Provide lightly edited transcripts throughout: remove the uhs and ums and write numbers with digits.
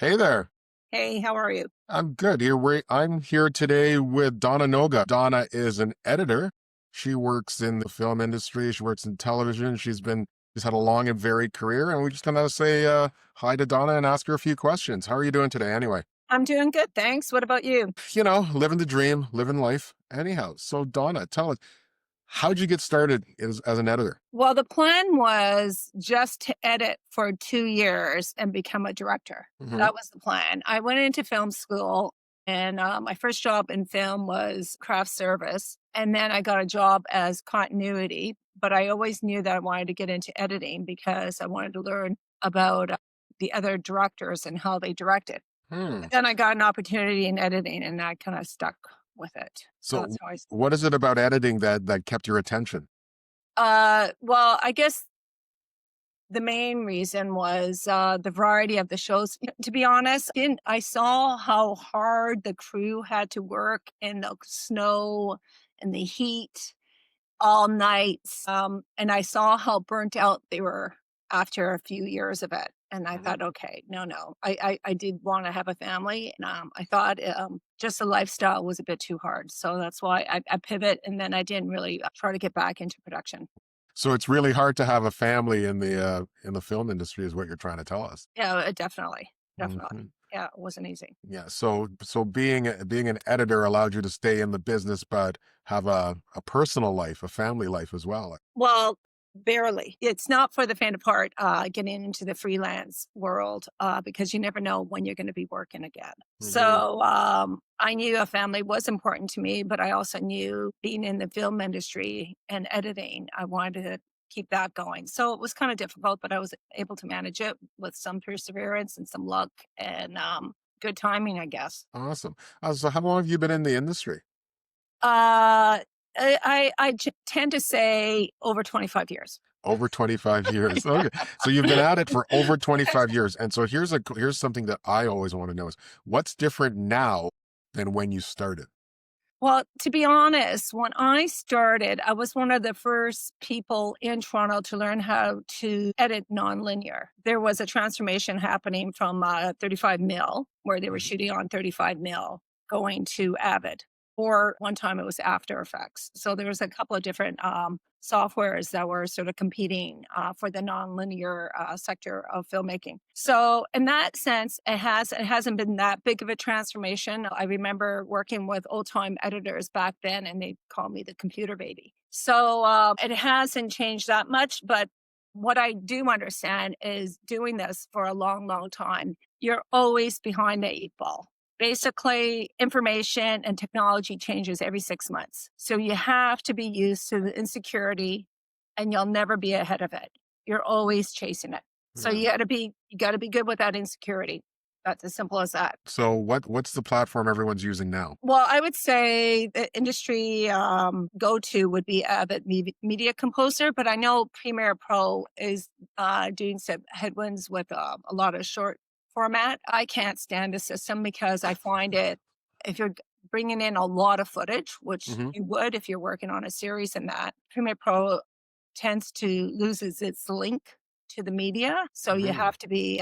Hey there. Hey, how are you? I'm good. I'm here today with Donna Noga. Donna is an editor. She works in the film industry. She works in television. She's had a long and varied career, and we just gonna say hi to Donna and ask her a few questions. How are you doing today, anyway? I'm doing good, thanks. What about you? Living the dream, living life. Anyhow, so Donna, tell us, how'd you get started as an editor? Well, the plan was just to edit for 2 years and become a director. Hmm. That was the plan. I went into film school, and my first job in film was craft service. And then I got a job as continuity. But I always knew that I wanted to get into editing because I wanted to learn about the other directors and how they directed. Hmm. Then I got an opportunity in editing, and I kind of stuck with it. So So, that's how I. what is it about editing that kept your attention? Well, I guess the main reason was the variety of the shows. To be honest, I saw how hard the crew had to work in the snow and the heat all night. And I saw how burnt out they were after a few years of it. And I Mhm. thought, okay, no. I did want to have a family. And I thought just the lifestyle was a bit too hard. So that's why I pivot. And then I didn't really try to get back into production. So it's really hard to have a family in the film industry, is what you're trying to tell us. Yeah, definitely. Mhm. Yeah, it wasn't easy. Yeah. So being an editor allowed you to stay in the business, but have a personal life, a family life as well. Well, barely. It's not for the faint of heart, getting into the freelance world, because you never know when you're gonna be working again. Hmm. So, I knew a family was important to me, but I also knew being in the film industry and editing, I wanted to keep that going. So it was kinda difficult, but I was able to manage it with some perseverance and some luck and, good timing, I guess. Awesome. So how long have you been in the industry? Uh, I tend to say over 25 years. Over 25 years. Okay. So you've been at it for over 25 years. And so here's something that I always want to know is what's different now than when you started? Well, to be honest, when I started, I was one of the first people in Toronto to learn how to edit nonlinear. There was a transformation happening from 35 mil, where they were Mhm. shooting on 35 mil, going to Avid. Or one time it was After Effects. So there was a couple of different softwares that were sort of competing for the nonlinear sector of filmmaking. So in that sense, it hasn't been that big of a transformation. I remember working with old time editors back then, and they called me the computer baby. So it hasn't changed that much, but what I do understand is doing this for a long, long time, you're always behind the eight ball. Basically, information and technology changes every 6 months. So you have to be used to the insecurity and you'll never be ahead of it. You're always chasing it. So Yeah. you gotta be good with that insecurity. That's as simple as that. So what's the platform everyone's using now? Well, I would say the industry go to would be Avid Media Composer, but I know Premiere Pro is doing some headwinds with a lot of short format. I can't stand the system because I find it, if you're bringing in a lot of footage, which Hmm. you would if you're working on a series and that, Premiere Pro tends to loses its link to the media. So you Hmm. have to be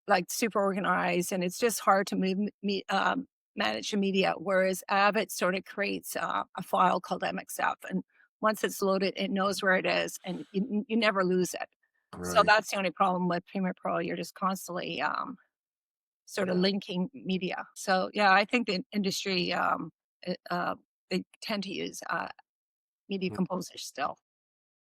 like super organized, and it's just hard to manage the media. Whereas Avid sort of creates a file called MXF, and once it's loaded, it knows where it is, and you never lose it. So Right. that's the only problem with Premiere Pro. You're just constantly sort of Yeah. linking media. So yeah, I think the industry they tend to use media composers still.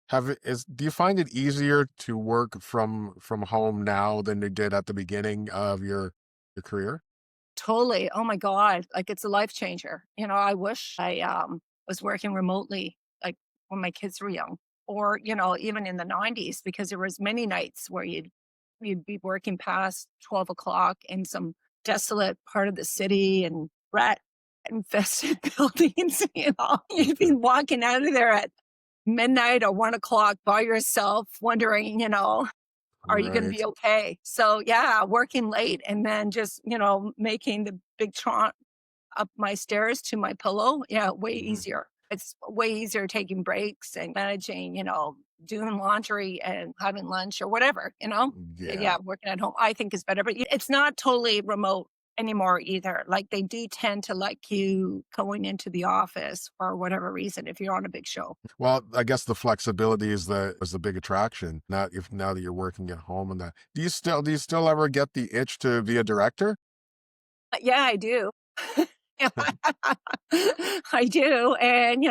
Do you find it easier to work from home now than you did at the beginning of your career? Totally. Oh my God. Like it's a life changer. I wish I was working remotely like when my kids were young. Or, even in the 90s, because there was many nights where you'd be working past 12 o'clock in some desolate part of the city and rat infested buildings. You'd be walking out of there at midnight or 1 o'clock by yourself, wondering, are you gonna Right. be okay? So, yeah, working late and then just, making the big trot up my stairs to my pillow, yeah, way Mhm. easier. It's way easier taking breaks and managing, doing laundry and having lunch or whatever, Yeah. Yeah, working at home, I think is better, but it's not totally remote anymore either. Like they do tend to like you going into the office for whatever reason if you're on a big show. Well, I guess the flexibility is the big attraction. Now that you're working at home and that. Do you still ever get the itch to be a director? Yeah, I do. Yeah. I do, and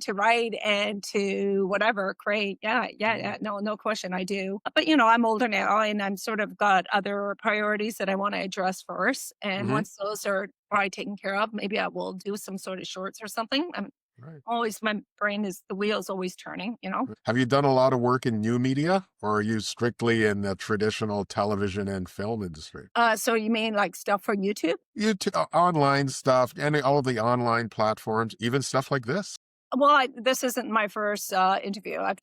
to write and to whatever, create. Yeah, yeah, Mm, yeah. No, no question, I do. But I'm older now, and I'm sort of got other priorities that I want to address first. And mhm, once those are probably taken care of, maybe I will do some sort of shorts or something. I'm right. always my brain is the wheel's always turning. Have you done a lot of work in new media, or are you strictly in the traditional television and film industry? So you mean like stuff for YouTube? Online stuff, and all of the online platforms, even stuff like this. Well, this isn't my first interview. I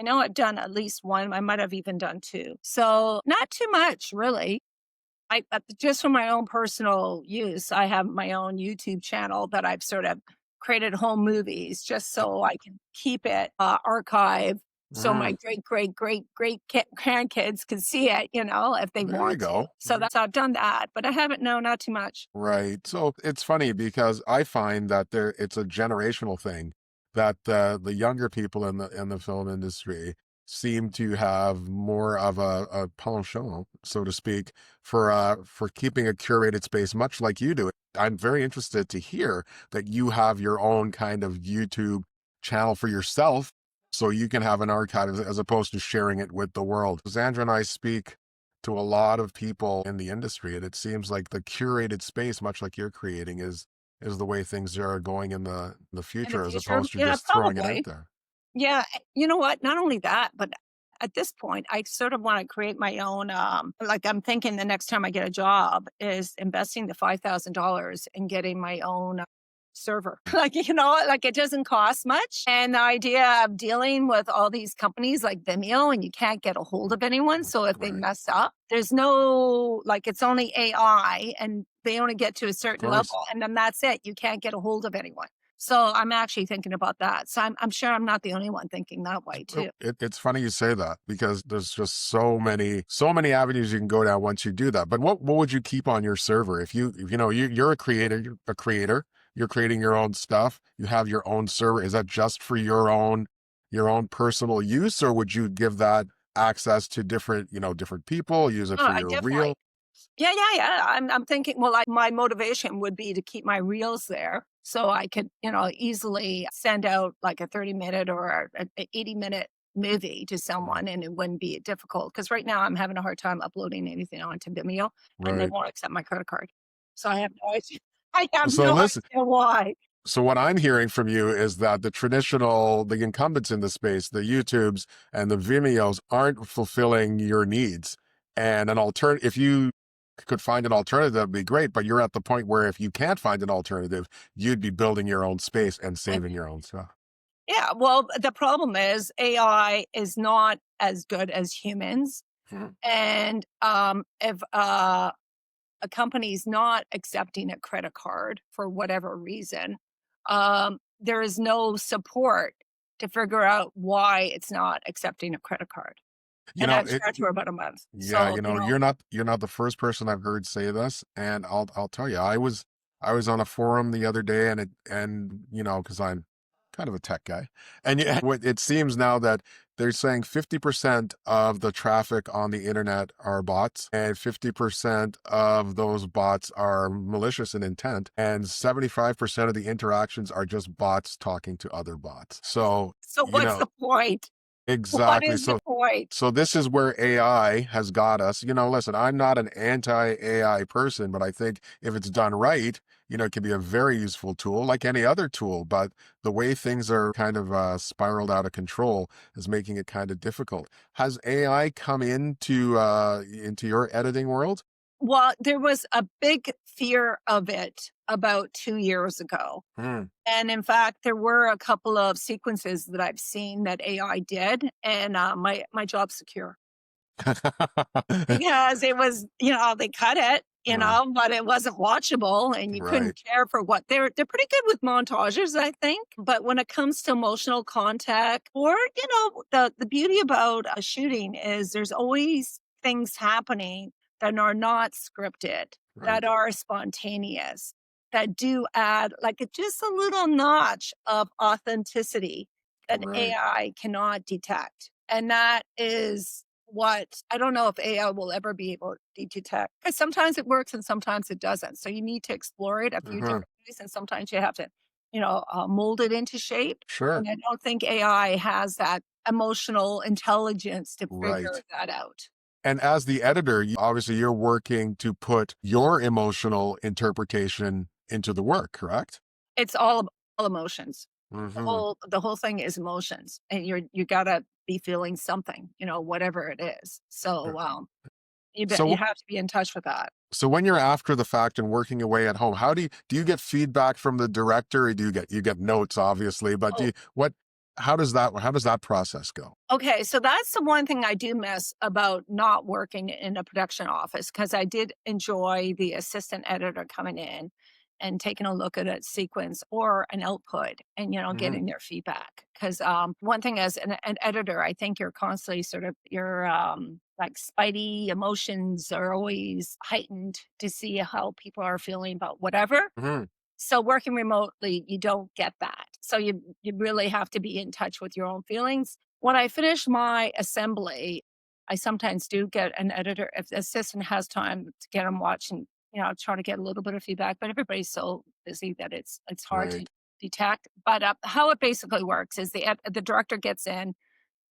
know I've done at least one. I might have even done two. So not too much, really. Just for my own personal use, I have my own YouTube channel that I've sort of created home movies just so I can keep it archived. So my Mm, great, great, great, great grandkids can see it, if they there you want to. go. So I've done that, but I haven't. No, not too much. Right. So it's funny because I find that it's a generational thing that the younger people in the film industry seem to have more of a penchant, so to speak, for keeping a curated space, much like you do. I'm very interested to hear that you have your own kind of YouTube channel for yourself, so you can have an archive as opposed to sharing it with the world. Sandra and I speak to a lot of people in the industry, and it seems like the curated space, much like you're creating, is the way things are going in the In the future, as future, opposed to yeah, just throwing it out probably. there. Yeah, you know what? Not only that, but at this point, I sort of want to create my own. Like I'm thinking the next time I get a job is investing the $5,000 and getting my own server. Like it doesn't cost much. And the idea of dealing with all these companies like Vimeo and you can't get a hold of anyone. So if they Right. mess up, there's no like it's only AI and they only get to a Of certain level course. and then that's it. You can't get a hold of anyone. So I'm actually thinking about that. So I'm sure I'm not the only one thinking that way Oh, too. it's funny you say that because there's just so many avenues you can go down once you do that. But what would you keep on your server if you're a creator, you're creating your own stuff, you have your own server. Is that just for your own personal use, or would you give that access to different people, use it Oh, for I your definitely. real? Yeah, yeah, yeah. I'm thinking, well, like my motivation would be to keep my reels there so I could, easily send out like a 30-minute or a 80-minute movie to Mm, someone and it wouldn't be difficult. Because right now I'm having a hard time uploading anything onto Vimeo and they right. won't accept my credit card. So I have no idea. I have So no listen, idea why. So what I'm hearing from you is that the incumbents in the space, the YouTubes and the Vimeos aren't fulfilling your needs. And if you could find an alternative, that'd be great. But you're at the point where if you can't find an alternative, you'd be building your own space and saving your own stuff. Yeah, well, the problem is AI is not as good as humans. Mhm. And if a company's not accepting a credit card for whatever reason, there is no support to figure out why it's not accepting a credit card. You And know, I've it, tried for about a month. yeah, So, you're not the first person I've heard say this, and I'll tell you, I was on a forum the other day, and because I'm kind of a tech guy, and yeah, it seems now that they're saying 50% of the traffic on the internet are bots, and 50% of those bots are malicious in intent, and 75% of the interactions are just bots talking to other bots. So, so you what's know, the point? What exactly. is the So point? so this is where AI has got us. Listen, I'm not an anti-AI person, but I think if it's done right, it can be a very useful tool like any other tool. But the way things are kind of spiraled out of control is making it kind of difficult. Has AI come into your editing world? Well, there was a big fear of it about 2 years ago. Hmm. And in fact, there were a couple of sequences that I've seen that AI did, and my job's secure because it was, they cut it. Uh, but it wasn't watchable and you right. couldn't care for what they're pretty good with montages, I think. But when it comes to emotional contact or, the beauty about a shooting is there's always things happening that are not scripted, that Right. are spontaneous, that do add like just a little notch of authenticity that Right. AI cannot detect. And that is what I don't know if AI will ever be able to detect because sometimes it works and sometimes it doesn't. So you need to explore it a few Uh-huh. different ways, and sometimes you have to, mold it into shape. Sure. And I don't think AI has that emotional intelligence to figure Right. that out. And as the editor, obviously you're working to put your emotional interpretation into the work, correct? It's all emotions. The Hmm. whole the whole thing is emotions, and you gotta be feeling something, whatever it is. So you So have to be in touch with that. so when you're after the fact and working away at home, how do you get feedback from the director? Or do you get notes, obviously, but do Oh, you, what how does that process go? okay, so that's the one thing I do miss about not working in a production office because I did enjoy the assistant editor coming in and taking a look at a sequence or an output and Hmm. getting their feedback. Because one thing as an editor, I think you're constantly sort of your like spidey emotions are always heightened to see how people are feeling about whatever. Hmm. So working remotely, you don't get that. So you really have to be in touch with your own feelings. When I finish my assembly, I sometimes do get an editor if the assistant has time to get them watching, try to get a little bit of feedback, but everybody's so busy that it's hard to Right. detect. But how it basically works is the director gets in,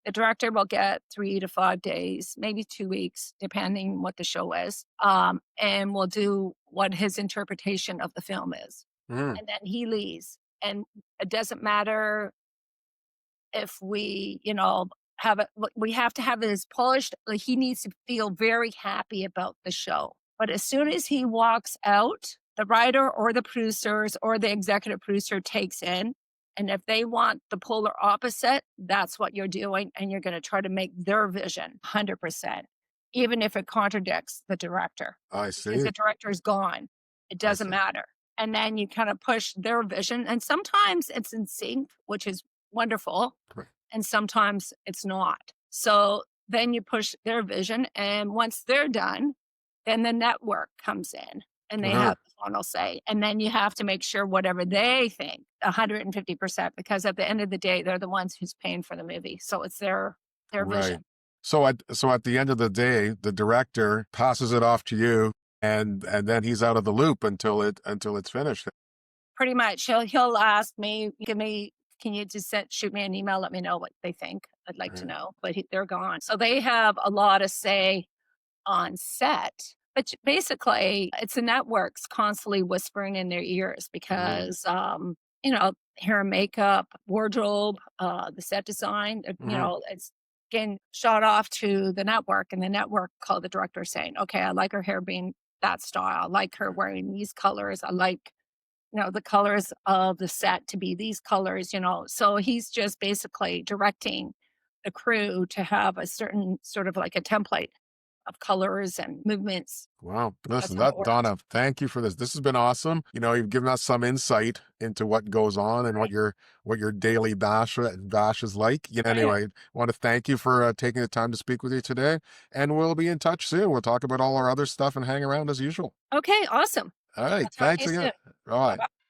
the director will get 3 to 5 days, maybe 2 weeks, depending what the show is, and will do what his interpretation of the film is, Hmm. and then he leaves. And it doesn't matter if we, have it, we have to have it as polished. Like he needs to feel very happy about the show. But as soon as he walks out, the writer or the producers or the executive producer takes in. And if they want the polar opposite, that's what you're doing. And you're going to try to make their vision 100%, even if it contradicts the director, I because see. the director is gone. It I doesn't see. matter. And then you kind of push their vision. And sometimes it's in sync, which is wonderful, Right. and sometimes it's not. So then you push their vision, and once they're done, then the network comes in and they Uh-huh. have the final say. And then you have to make sure whatever they think, 150%, because at the end of the day, they're the ones who's paying for the movie. So it's their Right. vision. So at the end of the day, the director passes it off to you, and then he's out of the loop until it's finished. Pretty much. He'll ask me, can you just shoot me an email, let me know what they think. I'd like to Right. know. But they're gone. So they have a lot of say on set. But basically, it's the networks constantly whispering in their ears Hmm. because, hair and makeup, wardrobe, the set design, Hmm. it's getting shot off to the network, and the network called the director saying, okay, I like her hair being that style. I like her wearing these colors. I like, the colors of the set to be these colors. So he's just basically directing the crew to have a certain sort of like a template of colors and movements. Wow. That's Listen, how it that works. Donna, thank you for this. This has been awesome. You've given us some insight into what goes on and what Right. your daily dash is like. Right. Anyway, I want to thank you for taking the time to speak with you today, and we'll be in touch soon. We'll talk about all our other stuff and hang around as usual. Okay, awesome. All I'll right. talk to Thanks you soon. again. All right. Bye-bye.